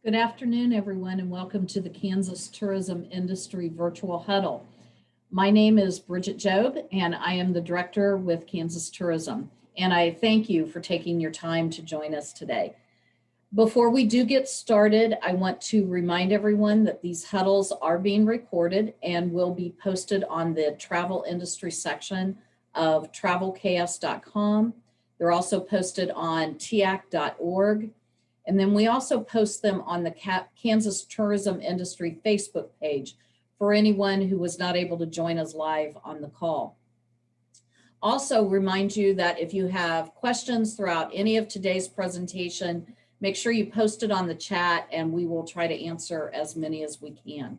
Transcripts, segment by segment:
Good afternoon, everyone, and welcome to the Kansas Tourism Industry Virtual Huddle. My name is Bridget Job, and I am the director with Kansas Tourism. And I thank you for taking your time to join us today. Before we do get started, I want to remind everyone that these huddles are being recorded and will be posted on the travel industry section of travelks.com. They're also posted on tiac.org. And then we also post them on the Kansas Tourism Industry Facebook page for anyone who was not able to join us live on the call. Also remind you that if you have questions throughout any of today's presentation, make sure you post it on the chat and we will try to answer as many as we can.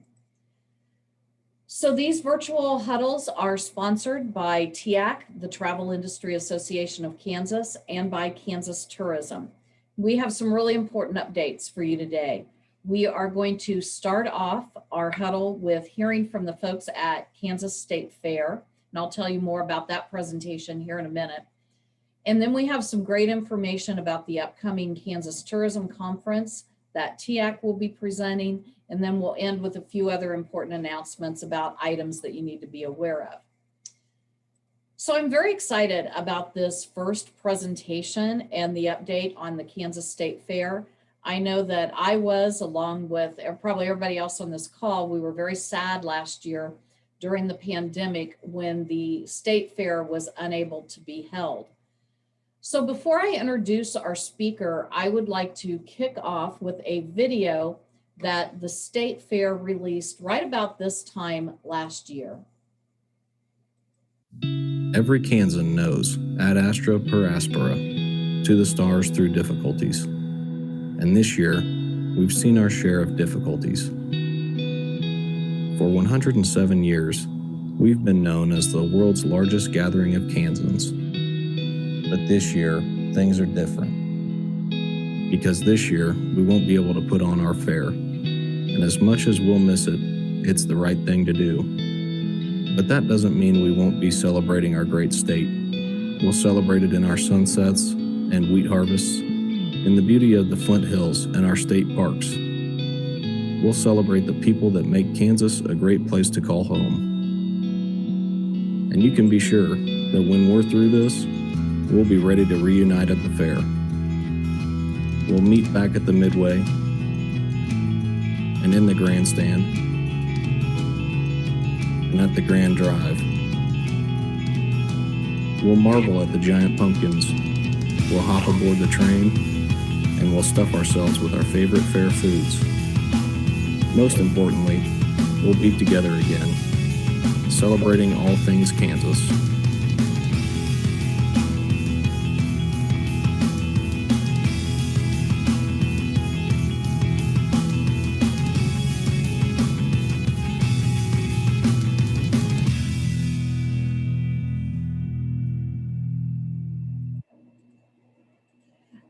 So these virtual huddles are sponsored by TIAC, the Travel Industry Association of Kansas, and by Kansas Tourism. We have some really important updates for you today. We are going to start off our huddle with hearing from the folks at Kansas State Fair, and I'll tell you more about that presentation here in a minute. And then we have some great information about the upcoming Kansas Tourism Conference that TIAC will be presenting, and then we'll end with a few other important announcements about items that you need to be aware of. So I'm very excited about this first presentation and the update on the Kansas State Fair. I know that I was, along with probably everybody else on this call, we were very sad last year during the pandemic when the State Fair was unable to be held. So before I introduce our speaker, I would like to kick off with a video that the State Fair released right about this time last year. Every Kansan knows ad astra per aspera, to the stars through difficulties. And this year, we've seen our share of difficulties. For 107 years, we've been known as the world's largest gathering of Kansans. But this year, things are different. Because this year, we won't be able to put on our fair. And as much as we'll miss it, it's the right thing to do. But that doesn't mean we won't be celebrating our great state. We'll celebrate it in our sunsets and wheat harvests, in the beauty of the Flint Hills and our state parks. We'll celebrate the people that make Kansas a great place to call home. And you can be sure that when we're through this, we'll be ready to reunite at the fair. We'll meet back at the Midway and in the grandstand and at the Grand Drive. We'll marvel at the giant pumpkins. We'll hop aboard the train and we'll stuff ourselves with our favorite fair foods. Most importantly, we'll be together again, celebrating all things Kansas.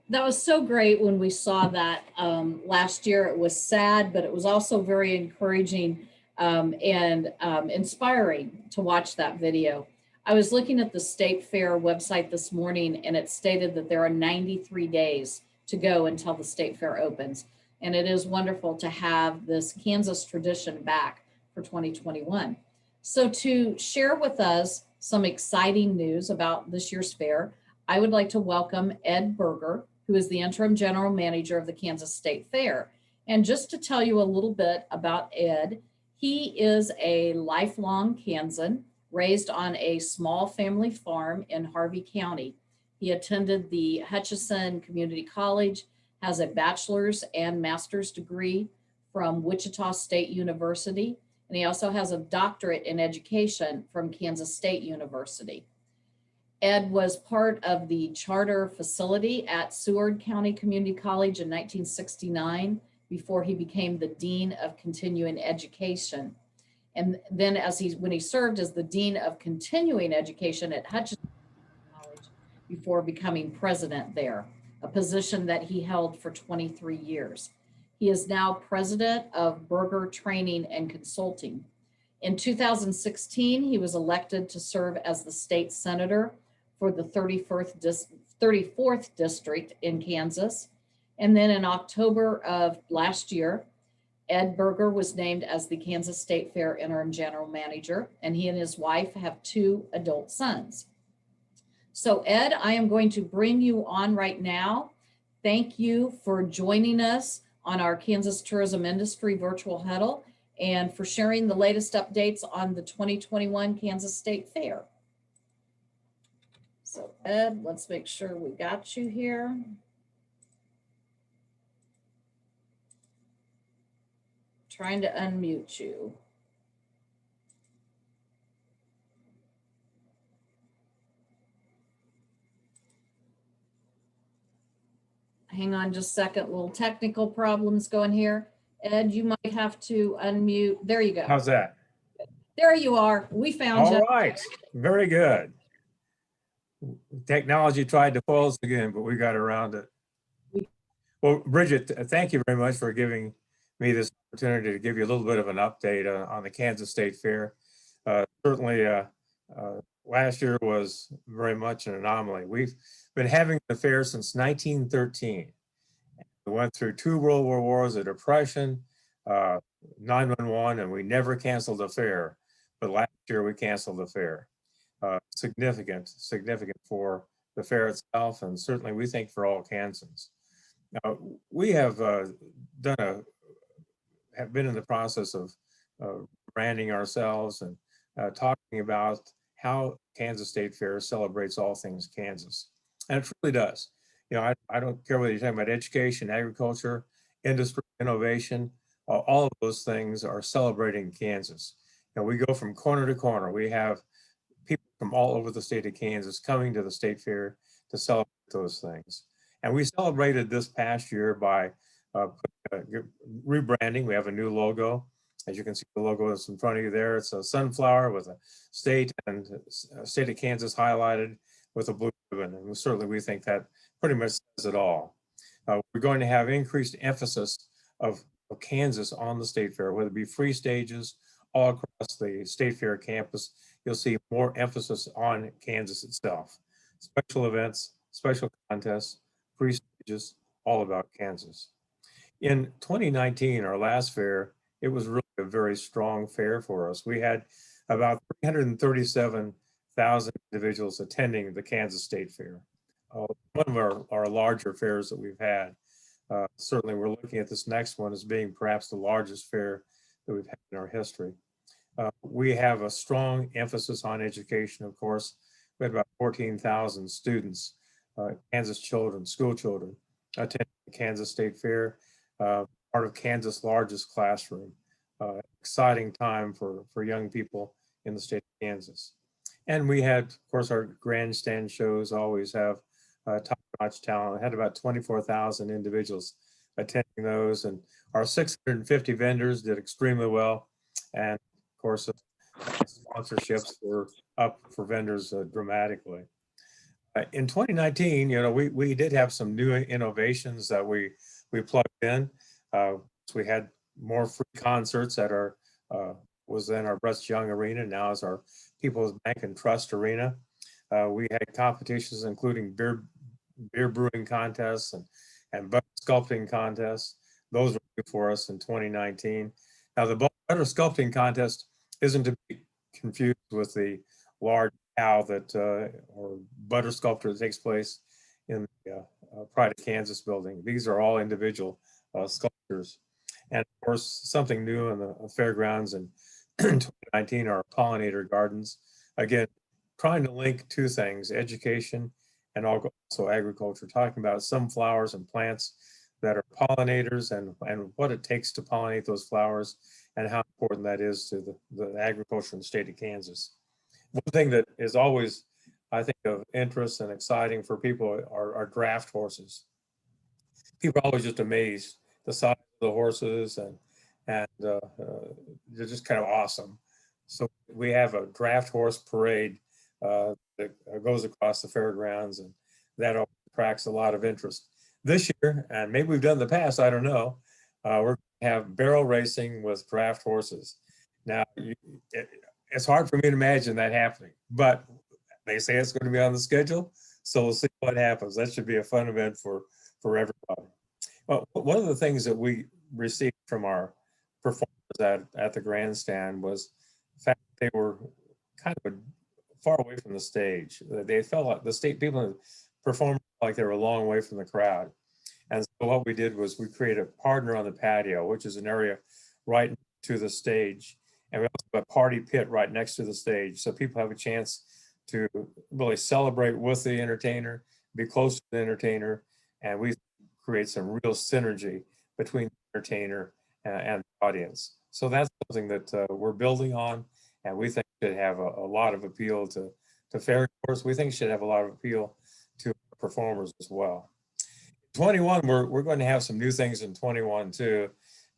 That was so great when we saw that last year. It was sad, but it was also very encouraging and inspiring to watch that video. I was looking at the State Fair website this morning, and it stated that there are 93 days to go until the State Fair opens. And it is wonderful to have this Kansas tradition back for 2021. So to share with us some exciting news about this year's fair, I would like to welcome Ed Berger, who is the Interim General Manager of the Kansas State Fair. And just to tell you a little bit about Ed, he is a lifelong Kansan, raised on a small family farm in Harvey County. He attended the Hutchinson Community College, has a bachelor's and master's degree from Wichita State University, and he also has a doctorate in education from Kansas State University. Ed was part of the charter facility at Seward County Community College in 1969 before he became the Dean of Continuing Education. And then when he served as the Dean of Continuing Education at Hutchinson College before becoming president there, a position that he held for 23 years. He is now president of Berger Training and Consulting. In 2016, he was elected to serve as the state senator for the 34th District in Kansas. And then in October of last year, Ed Berger was named as the Kansas State Fair Interim General Manager, and he and his wife have 2 adult sons. So Ed, I am going to bring you on right now. Thank you for joining us on our Kansas Tourism Industry Virtual Huddle and for sharing the latest updates on the 2021 Kansas State Fair. So Ed, let's make sure we got you here. Trying to unmute you. Hang on just a second, little technical problems going here. Ed, you might have to unmute. There you go. How's that? There you are. We found you. All right, very good. Technology tried to foil us again, but we got around it. Well, Bridget, thank you very much for giving me this opportunity to give you a little bit of an update on the Kansas State Fair. Certainly, last year was very much an anomaly. We've been having the fair since 1913. We went through 2 World War wars, a depression, 9/11, and we never canceled the fair. But last year we canceled the fair. Significant for the fair itself, and certainly we think for all Kansans. Now, we have have been in the process of branding ourselves and talking about how Kansas State Fair celebrates all things Kansas, and it truly does. You know, I don't care whether you're talking about education, agriculture, industry, innovation, all of those things are celebrating Kansas. You know, we go from corner to corner. We have people from all over the state of Kansas coming to the State Fair to celebrate those things. And we celebrated this past year by rebranding. We have a new logo. As you can see, the logo is in front of you there. It's a sunflower with a state and state of Kansas highlighted with a blue ribbon. And certainly we think that pretty much says it all. We're going to have increased emphasis of Kansas on the State Fair, whether it be free stages all across the State Fair campus. You'll see more emphasis on Kansas itself. Special events, special contests, free stages, all about Kansas. In 2019, our last fair, it was really a very strong fair for us. We had about 337,000 individuals attending the Kansas State Fair. One of our larger fairs that we've had. Certainly we're looking at this next one as being perhaps the largest fair that we've had in our history. We have a strong emphasis on education, of course. We had about 14,000 students, Kansas children, school children, attending the Kansas State Fair, part of Kansas' largest classroom. Exciting time for young people in the state of Kansas. And we had, of course, our grandstand shows always have top-notch talent. We had about 24,000 individuals attending those, and our 650 vendors did extremely well. And of course, sponsorships were up for vendors dramatically. In 2019, you know, we did have some new innovations that we plugged in. We had more free concerts at our was then our Brust Young Arena, now is our People's Bank and Trust Arena. We had competitions including beer brewing contests and butter sculpting contests. Those were new for us in 2019. Now the butter sculpting contest isn't to be confused with the large cow that or butter sculpture that takes place in the Pride of Kansas building. These are all individual sculptures. And of course, something new in the fairgrounds in 2019 are pollinator gardens. Again, trying to link 2 things, education and also agriculture, talking about some flowers and plants that are pollinators and what it takes to pollinate those flowers and how important that is to the agriculture in the state of Kansas. One thing that is always, I think, of interest and exciting for people are draft horses. People are always just amazed the size of the horses and they're just kind of awesome. So we have a draft horse parade that goes across the fairgrounds, and that attracts a lot of interest. This year, and maybe we've done in the past, I don't know, we're going to have barrel racing with draft horses. Now, it's hard for me to imagine that happening, but they say it's going to be on the schedule, so we'll see what happens. That should be a fun event for everybody. Well, one of the things that we received from our performers at the grandstand was the fact that they were kind of far away from the stage. They felt like the state people performed like they were a long way from the crowd. And so what we did was we created a partner on the patio, which is an area right to the stage. And we also have a party pit right next to the stage. So people have a chance to really celebrate with the entertainer, be close to the entertainer, and we create some real synergy between the entertainer and the audience. So that's something that we're building on, and we think should have a lot of appeal to fairgoers. We think should have a lot of appeal to performers as well. 21, we're going to have some new things in 21 too.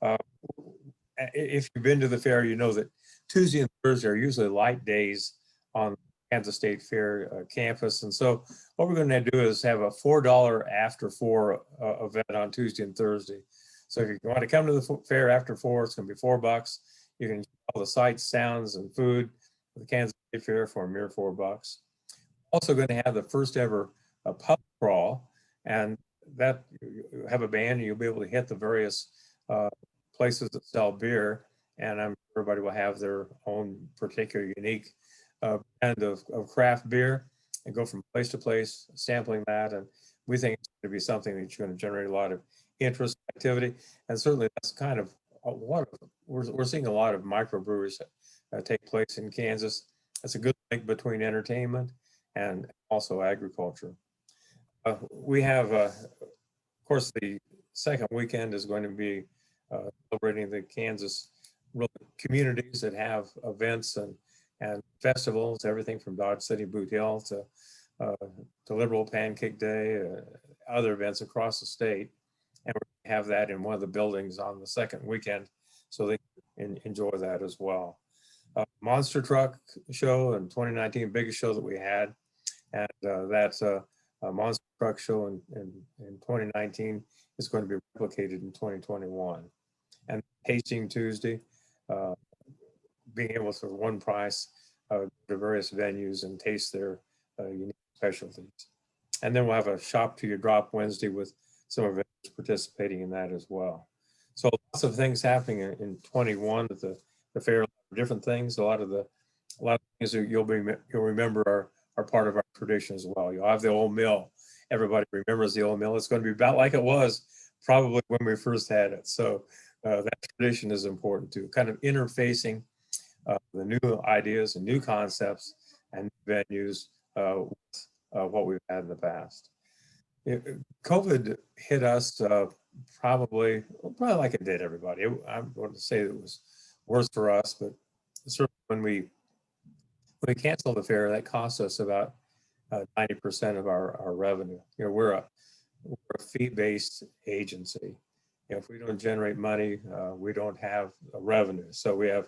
Uh, if you've been to the fair, you know that Tuesday and Thursday are usually light days on Kansas State Fair campus. And so what we're going to do is have a $4 after 4 event on Tuesday and Thursday. So if you want to come to the fair after 4, it's going to be $4. You can enjoy all the sights, sounds, and food at the Kansas State Fair for a mere $4. Also going to have the first ever pub crawl, and that you have a band and you'll be able to hit the various places that sell beer, and I'm sure everybody will have their own particular unique brand of craft beer and go from place to place sampling that. And we think it's going to be something that's going to generate a lot of interest, activity, and certainly that's kind of what we're seeing. A lot of microbreweries take place in Kansas. It's a good link between entertainment and also agriculture. We have, of course, the second weekend is going to be celebrating the Kansas communities that have events and festivals, everything from Dodge City Boot Hill to Liberal Pancake Day, other events across the state. And we have that in one of the buildings on the second weekend, so they can enjoy that as well. Monster Truck Show in 2019, biggest show that we had, and that's a Monster Truck Show in 2019 is going to be replicated in 2021. And Tasting Tuesday, being able to, for one price, go to various venues and taste their unique specialties. And then we'll have a Shop to Your Drop Wednesday with some of us participating in that as well. So lots of things happening in 21 at the fair, different things. A lot of things that you'll remember are part of our tradition as well. You'll have the old mill. Everybody remembers the old mill. It's going to be about like it was probably when we first had it. So that tradition is important too, kind of interfacing the new ideas and new concepts and venues with what we've had in the past. COVID hit us probably like it did everybody. I'm going to say it was worse for us, but certainly when we canceled the fair, that cost us about 90% of our revenue. We're a fee-based agency. If we don't generate money, we don't have a revenue. So we have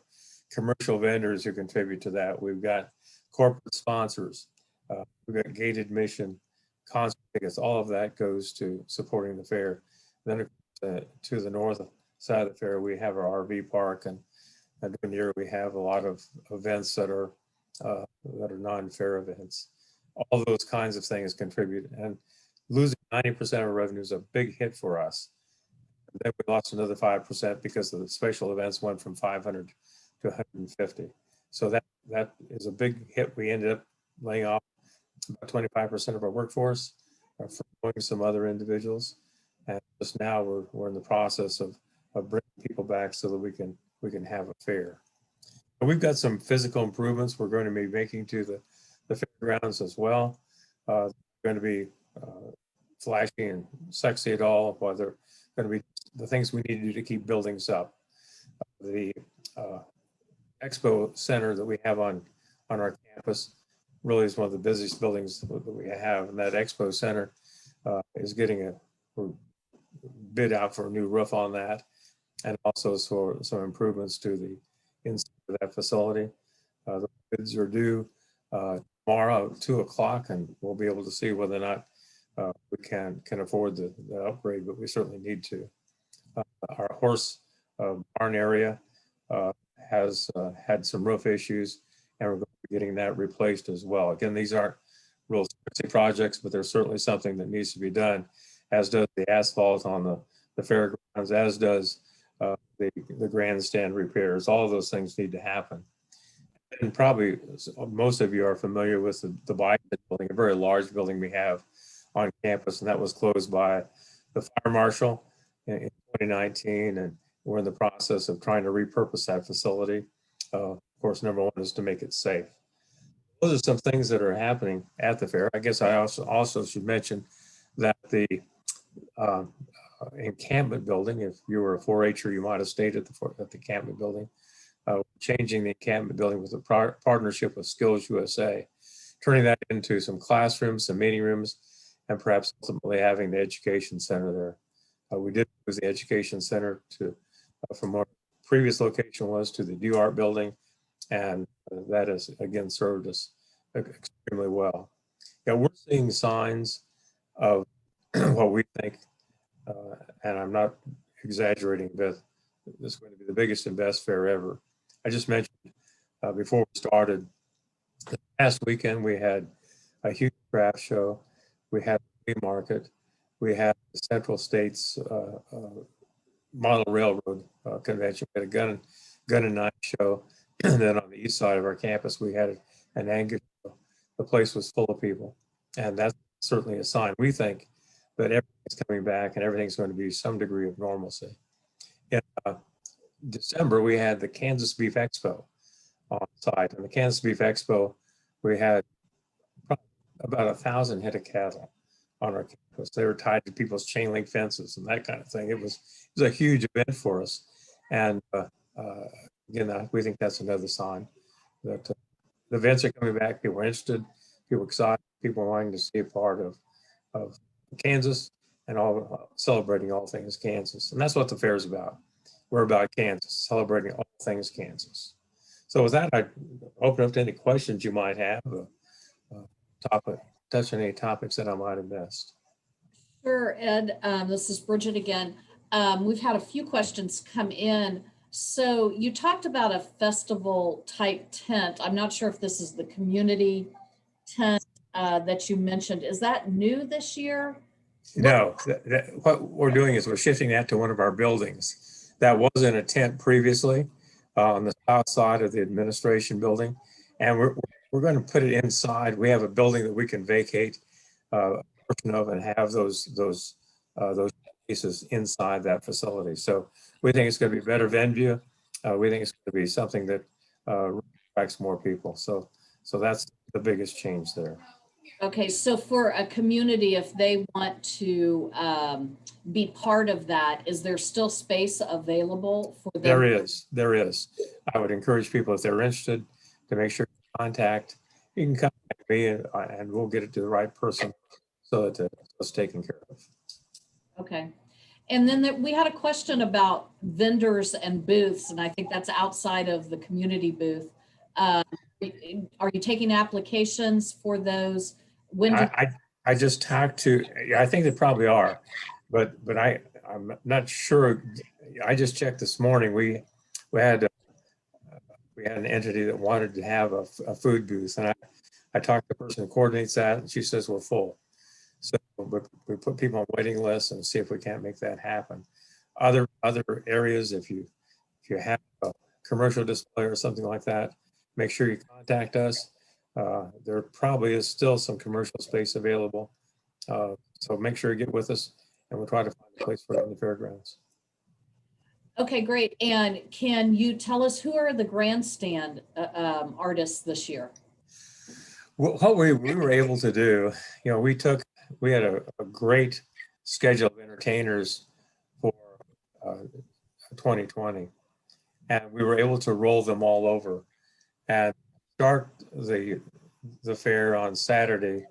commercial vendors who contribute to that. We've got corporate sponsors. We've got gate admission, concert tickets. All of that goes to supporting the fair. Then to the north side of the fair, we have our RV park, and during the year we have a lot of events that are non-fair events. All those kinds of things contribute, and losing 90% of our revenue is a big hit for us. And then we lost another 5% because the special events went from 500 to 150. So that is a big hit. We ended up laying off about 25% of our workforce, furloughing some other individuals, and just now we're in the process of bringing people back so that we can have a fair. And we've got some physical improvements we're going to be making to the fairgrounds as well. They're going to be flashy and sexy at all, but they're going to be the things we need to do to keep buildings up. The expo center that we have on our campus really is one of the busiest buildings that we have, and that expo center is getting we're bid out for a new roof on that, and also for some improvements to the inside of that facility. The bids are due tomorrow at 2 o'clock, and we'll be able to see whether or not we can afford the upgrade, but we certainly need to. Our horse barn area has had some roof issues, and we're going to be getting that replaced as well. Again, these aren't real sexy projects, but there's certainly something that needs to be done, as does the asphalt on the the fairgrounds, as does the grandstand repairs. All of those things need to happen. And probably most of you are familiar with the Biden building, a very large building we have on campus, and that was closed by the fire marshal in 2019, and we're in the process of trying to repurpose that facility. Of course, number one is to make it safe. Those are some things that are happening at the fair. I guess I also should mention that the encampment building, if you were a 4-H'er, you might have stayed at the encampment building. Changing the encampment building with a partnership with Skills USA, turning that into some classrooms, some meeting rooms, and perhaps ultimately having the education center there. We did move the education center to from what previous location was to the New Art building, and that has again served us extremely well. Yeah, we're seeing signs of what we think, and I'm not exaggerating, but this is going to be the biggest and best fair ever. I just mentioned before we started, last weekend we had a huge craft show. We had a flea market. We had the Central States Model Railroad Convention. We had a gun and knife show. And then on the east side of our campus, we had an Angus show. The place was full of people. And that's certainly a sign. We think that everything's coming back and everything's going to be some degree of normalcy. In December, we had the Kansas Beef Expo on site. And the Kansas Beef Expo, we had about 1,000 head of cattle on our campus. They were tied to people's chain link fences and that kind of thing. It was a huge event for us. And again, we think that's another sign that the events are coming back. People are interested, people are excited, people are wanting to see a part of Kansas and all celebrating all things Kansas. And that's what the fair is about. We're about Kansas, celebrating all things Kansas. So with that, I open up to any questions you might have, touch on any topics that I might have missed. Sure, Ed. This is Bridget again. We've had a few questions come in. So you talked about a festival type tent. I'm not sure if this is the community tent that you mentioned. Is that new this year? No, what we're doing is we're shifting that to one of our buildings. That was in a tent previously on the south side of the administration building. And we're going to put it inside. We have a building that we can vacate a portion of and have those pieces inside that facility. So we think it's going to be a better venue. We think it's going to be something that attracts more people. So that's the biggest change there. Okay, so for a community, if they want to be part of that, is there still space available for them? There is. I would encourage people, if they're interested, to make sure you contact me and we'll get it to the right person so that it's taken care of. Okay. And then we had a question about vendors and booths, and I think that's outside of the community booth. Are you taking applications for those? I just talked to, I think they probably are, but I'm not sure. I just checked this morning. We had an entity that wanted to have a food booth, and I talked to the person who coordinates that, and she says we're full. So we put people on waiting lists and see if we can't make that happen. Other areas, if you have a commercial display or something like that, make sure you contact us. There probably is still some commercial space available. So make sure you get with us and we'll try to find a place for it in the fairgrounds. Okay, great. And can you tell us who are the grandstand artists this year? Well, what we were able to do, we had a great schedule of entertainers for 2020, and we were able to roll them all over and start the fair on Saturday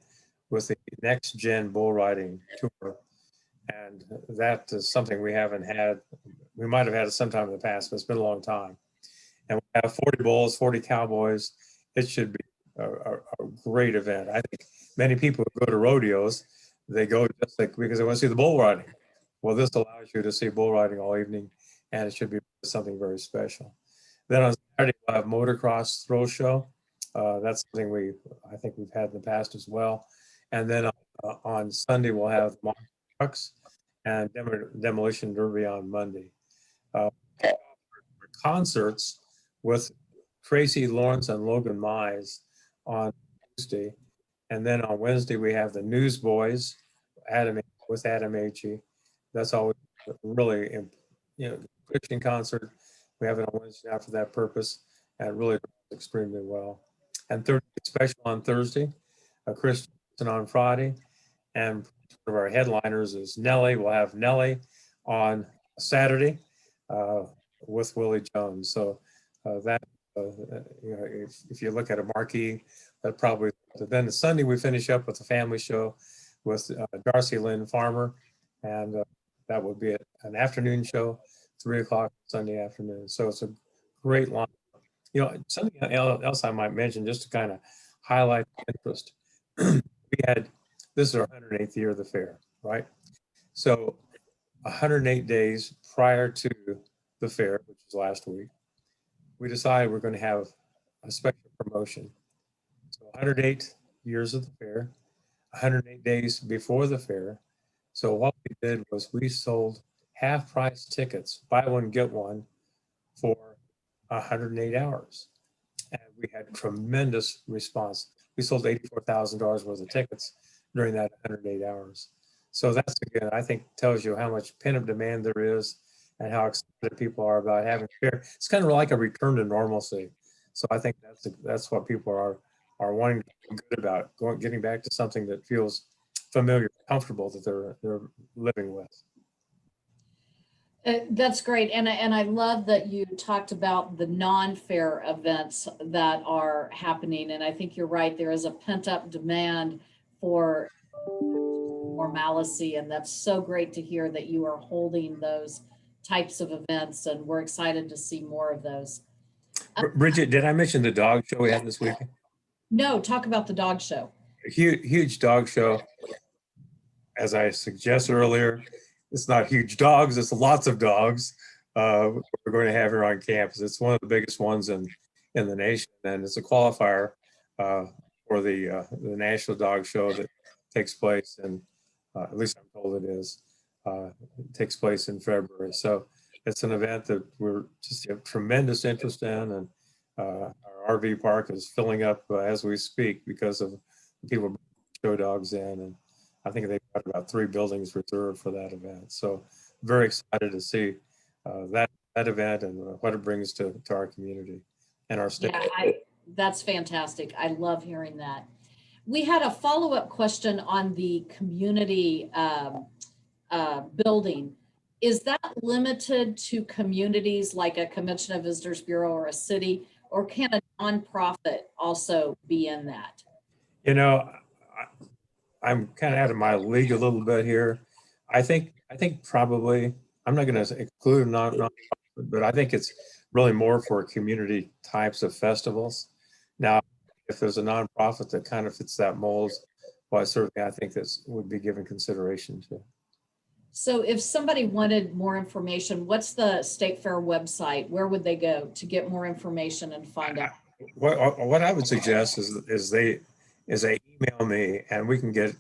with the Next Gen Bull Riding Tour. And that is something we haven't had. We might have had it sometime in the past, but it's been a long time. And we have 40 bulls, 40 cowboys. It should be a great event. I think many people who go to rodeos, they go just like because they want to see the bull riding. Well, this allows you to see bull riding all evening, and it should be something very special. Then on Saturday, we'll have motocross throw show. That's something I think we've had in the past as well. And then on Sunday, we'll have monster trucks and demolition derby on Monday. Concerts with Tracy Lawrence and Logan Mize on Tuesday. And then on Wednesday, we have the Newsboys with Adam Agee. That's always a really, Christian concert. We have it on Wednesday night for that purpose, and it really does extremely well. And Thursday special on Thursday, a Christian on Friday, and one of our headliners is Nelly. We'll have Nelly on Saturday with Willie Jones. So if you look at a marquee, that probably. Then the Sunday we finish up with a family show with Darcy Lynn Farmer, and that would be an afternoon show, 3:00 Sunday afternoon. So it's a great line. Something else I might mention just to kind of highlight the interest. This is our 108th year of the fair, right? So 108 days prior to the fair, which was last week, we decided we're going to have a special promotion. So 108 years of the fair, 108 days before the fair. So what we did was we sold half-price tickets, buy one, get one, for 108 hours. And we had tremendous response. We sold $84,000 worth of tickets during that 108 hours. So that's, again, I think tells you how much pent-up demand there is and how excited people are about having fair. It's kind of like a return to normalcy. So I think that's what people are wanting to feel good about, getting back to something that feels familiar, comfortable, that they're living with. That's great. And I love that you talked about the non-fair events that are happening. And I think you're right. There is a pent-up demand for normalcy. And that's so great to hear that you are holding those types of events. And we're excited to see more of those. Bridget, did I mention the dog show we had this weekend? No, talk about the dog show. A huge dog show. As I suggested earlier, it's not huge dogs, it's lots of dogs we're going to have here on campus. It's one of the biggest ones in the nation, and it's a qualifier for the National Dog Show that takes place, and at least I'm told it is, takes place in February. So it's an event that we're just have tremendous interest in, and our RV park is filling up as we speak because of people bringing show dogs in, and I think they've got about 3 buildings reserved for that event. So very excited to see that event and what it brings to our community and our state. Yeah, that's fantastic. I love hearing that. We had a follow-up question on the community building. Is that limited to communities like a Convention of Visitors Bureau or a city, or can a nonprofit also be in that? I'm kind of out of my league a little bit here. I think probably, I'm not going to exclude nonprofit, but I think it's really more for community types of festivals. Now, if there's a nonprofit that kind of fits that mold, well, certainly I think this would be given consideration to. So if somebody wanted more information, what's the State Fair website? Where would they go to get more information and find out? What I would suggest is they email me and we can get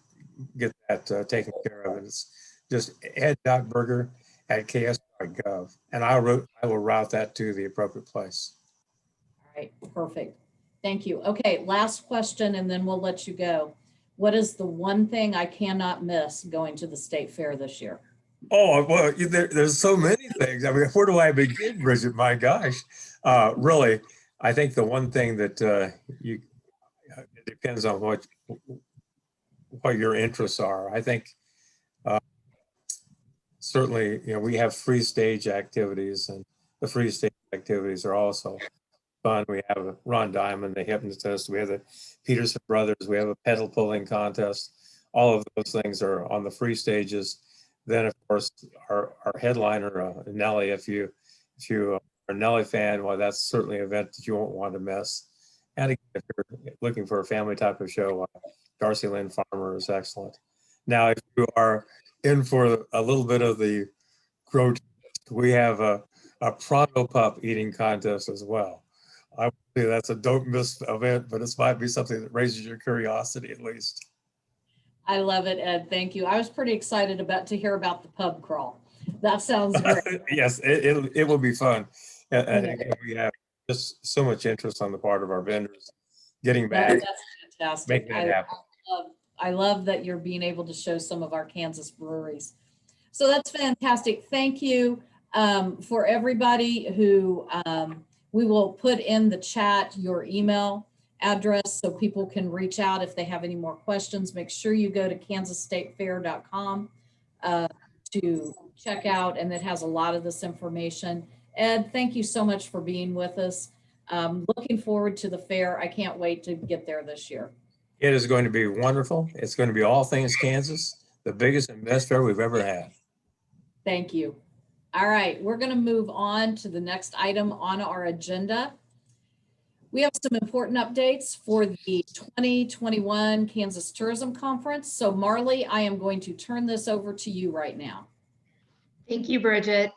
that taken care of. It's just ed.berger@ks.gov, and I will route that to the appropriate place. All right, perfect. Thank you. Okay, last question, and then we'll let you go. What is the one thing I cannot miss going to the State Fair this year? Oh, well, there's so many things. I mean, where do I begin, Bridget? My gosh. Really, I think the one thing that it depends on what your interests are. I think certainly, we have free stage activities, and the free stage activities are also fun. We have Ron Diamond, the hypnotist. We have the Peterson Brothers. We have a pedal pulling contest. All of those things are on the free stages. Then, of course, our headliner, Nelly, if you are a Nelly fan, well, that's certainly an event that you won't want to miss. And again, if you're looking for a family type of show, Darcy Lynn Farmer is excellent. Now, if you are in for a little bit of the grotesque, we have a Pronto Pup eating contest as well. I would say that's a don't miss event, but it might be something that raises your curiosity at least. I love it, Ed. Thank you. I was pretty excited to hear about the pub crawl. That sounds great. Yes, it will be fun. And Yeah. again, we have just so much interest on the part of our vendors getting That's back, fantastic. making that happen. I love that you're being able to show some of our Kansas breweries. So that's fantastic. Thank you for everybody who we will put in the chat your email address so people can reach out if they have any more questions. Make sure you go to kansasstatefair.com to check out, and it has a lot of this information. Ed, thank you so much for being with us. Looking forward to the fair. I can't wait to get there this year. It is going to be wonderful. It's going to be all things Kansas, the biggest and best fair we've ever had. Thank you. All right, we're going to move on to the next item on our agenda. We have some important updates for the 2021 Kansas Tourism Conference. So Marley, I am going to turn this over to you right now. Thank you, Bridget.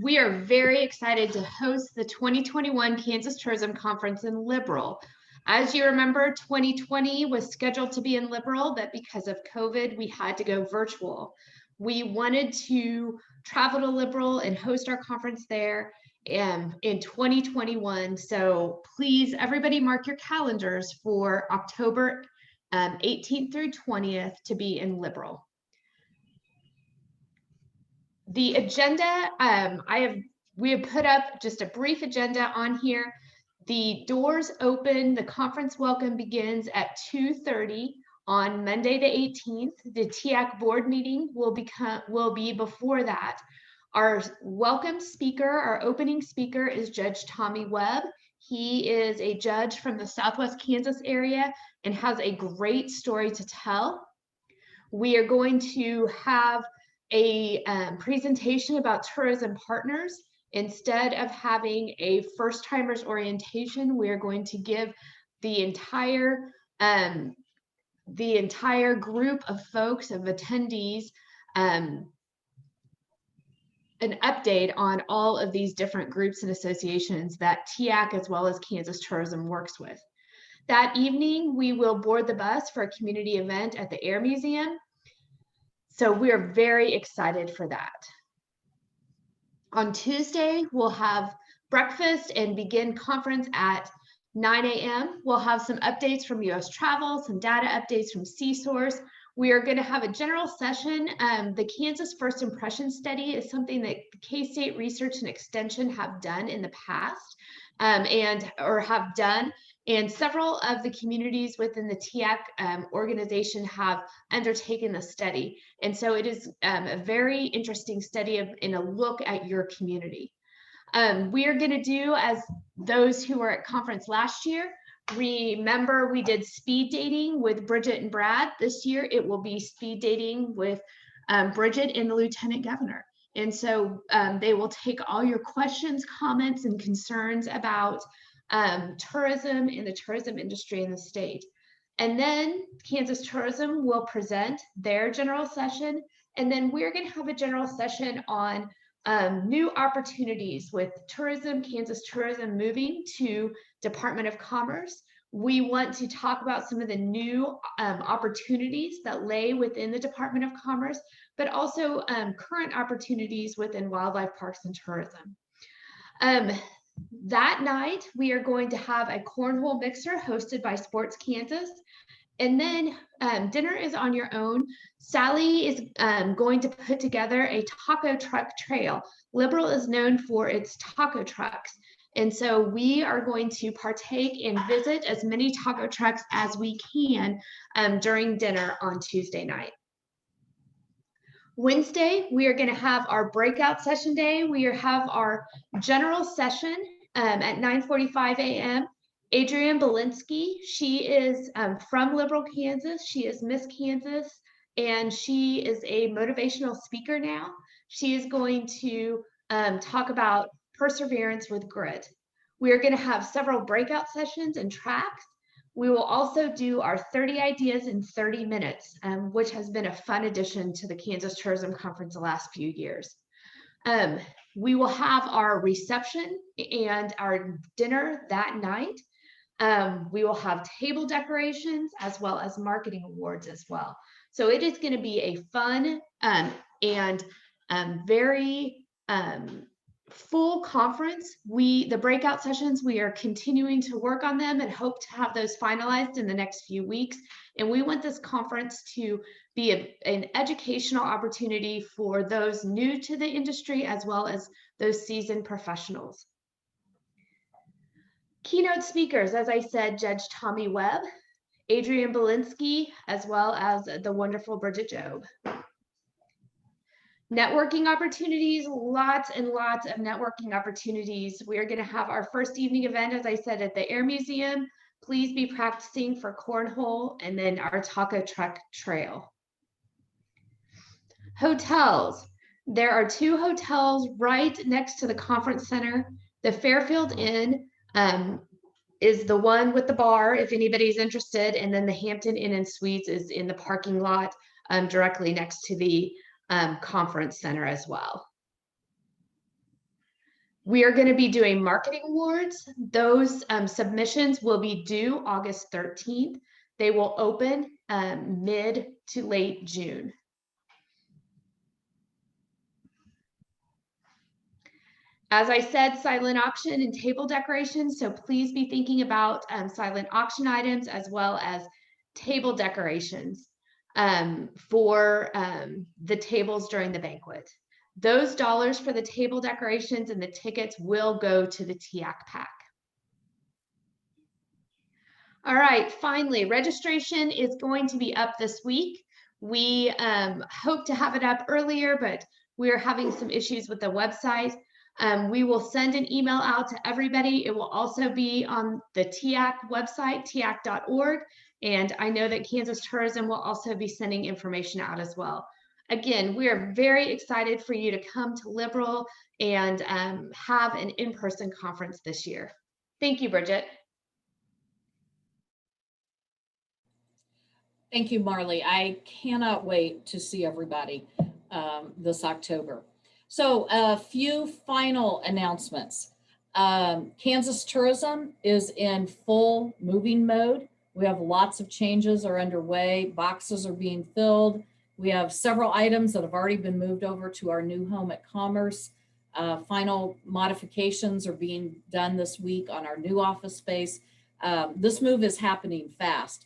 We are very excited to host the 2021 Kansas Tourism Conference in Liberal. As you remember, 2020 was scheduled to be in Liberal, but because of COVID, we had to go virtual. We wanted to travel to Liberal and host our conference there in 2021. So please, everybody mark your calendars for October 18th through 20th to be in Liberal. The agenda, we have put up just a brief agenda on here. The doors open, the conference welcome begins at 2:30 on Monday the 18th. The TIAC board meeting will be before that. Our welcome speaker, our opening speaker is Judge Tommy Webb. He is a judge from the Southwest Kansas area and has a great story to tell. We are going to have a presentation about tourism partners. Instead of having a first timers orientation, we are going to give the entire group of folks, of attendees, an update on all of these different groups and associations that TIAC as well as Kansas Tourism works with. That evening, we will board the bus for a community event at the Air Museum. So we are very excited for that. On Tuesday, we'll have breakfast and begin conference at 9 a.m. We'll have some updates from US Travel, some data updates from CSource. We are going to have a general session. The Kansas First Impression Study is something that K-State Research and Extension have done in the past and several of the communities within the TIAC organization have undertaken the study. And so it is a very interesting study and a look at your community. We are going to do, as those who were at conference last year, remember we did speed dating with Bridget and Brad. This year it will be speed dating with Bridget and the Lieutenant Governor. And so they will take all your questions, comments, and concerns about tourism and the tourism industry in the state. And then Kansas Tourism will present their general session. And then we're going to have a general session on new opportunities with tourism, Kansas Tourism moving to Department of Commerce. We want to talk about some of the new opportunities that lay within the Department of Commerce, but also current opportunities within wildlife parks and tourism. That night, we are going to have a cornhole mixer hosted by Sports Kansas. And then dinner is on your own. Sally is going to put together a taco truck trail. Liberal is known for its taco trucks. And so we are going to partake and visit as many taco trucks as we can during dinner on Tuesday night. Wednesday, we are going to have our breakout session day. We have our general session at 9:45 a.m. Adrienne Belinsky, she is from Liberal, Kansas. She is Miss Kansas, and she is a motivational speaker now. She is going to talk about perseverance with grit. We are going to have several breakout sessions and tracks. We will also do our 30 ideas in 30 minutes, which has been a fun addition to the Kansas Tourism Conference the last few years. We will have our reception and our dinner that night. We will have table decorations as well as marketing awards as well. So it is going to be a fun and very full conference. The breakout sessions, we are continuing to work on them and hope to have those finalized in the next few weeks. And we want this conference to be an educational opportunity for those new to the industry as well as those seasoned professionals. Keynote speakers, as I said, Judge Tommy Webb, Adrian Belinsky, as well as the wonderful Bridget Jobe. Networking opportunities, lots and lots of networking opportunities. We are going to have our first evening event, as I said, at the Air Museum. Please be practicing for cornhole and then our taco truck trail. Hotels. There are 2 hotels right next to the conference center. The Fairfield Inn is the one with the bar, if anybody's interested, and then the Hampton Inn and Suites is in the parking lot directly next to the conference center as well. We are going to be doing marketing awards. Those submissions will be due August 13th. They will open mid to late June. As I said, silent auction and table decorations. So please be thinking about silent auction items as well as table decorations for the tables during the banquet. Those dollars for the table decorations and the tickets will go to the TIAC PAC. All right, finally, registration is going to be up this week. We hope to have it up earlier, but we are having some issues with the website. We will send an email out to everybody. It will also be on the TIAC website, tiac.org. And I know that Kansas Tourism will also be sending information out as well. Again, we are very excited for you to come to Liberal and have an in-person conference this year. Thank you, Bridget. Thank you, Marley. I cannot wait to see everybody this October. So a few final announcements. Kansas Tourism is in full moving mode. We have lots of changes are underway. Boxes are being filled. We have several items that have already been moved over to our new home at Commerce. Final modifications are being done this week on our new office space. This move is happening fast.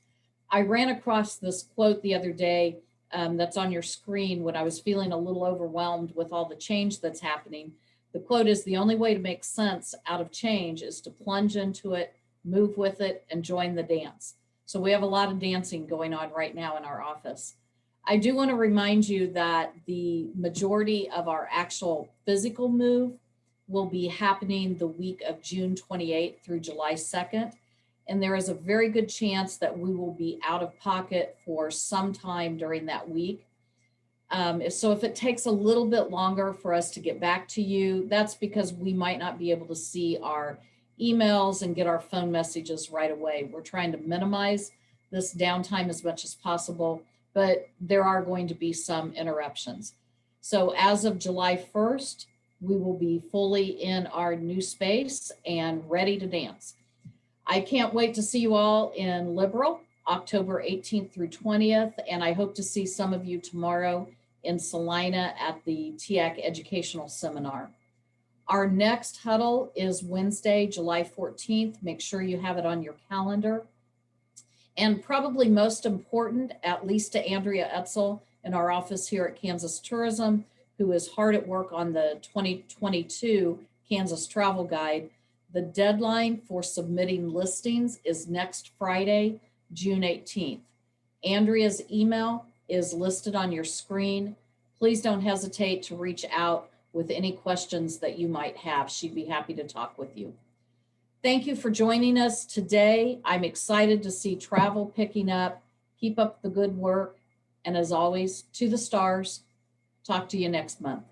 I ran across this quote the other day that's on your screen when I was feeling a little overwhelmed with all the change that's happening. The quote is, "The only way to make sense out of change is to plunge into it, move with it, and join the dance." So we have a lot of dancing going on right now in our office. I do want to remind you that the majority of our actual physical move will be happening the week of June 28th through July 2nd. And there is a very good chance that we will be out of pocket for some time during that week. So if it takes a little bit longer for us to get back to you, that's because we might not be able to see our emails and get our phone messages right away. We're trying to minimize this downtime as much as possible, but there are going to be some interruptions. So as of July 1st, we will be fully in our new space and ready to dance. I can't wait to see you all in Liberal, October 18th through 20th, and I hope to see some of you tomorrow in Salina at the TIAC Educational Seminar. Our next huddle is Wednesday, July 14th. Make sure you have it on your calendar. And probably most important, at least to Andrea Etzel in our office here at Kansas Tourism, who is hard at work on the 2022 Kansas Travel Guide, the deadline for submitting listings is next Friday, June 18th. Andrea's email is listed on your screen. Please don't hesitate to reach out with any questions that you might have. She'd be happy to talk with you. Thank you for joining us today. I'm excited to see travel picking up. Keep up the good work. And as always, to the stars. Talk to you next month.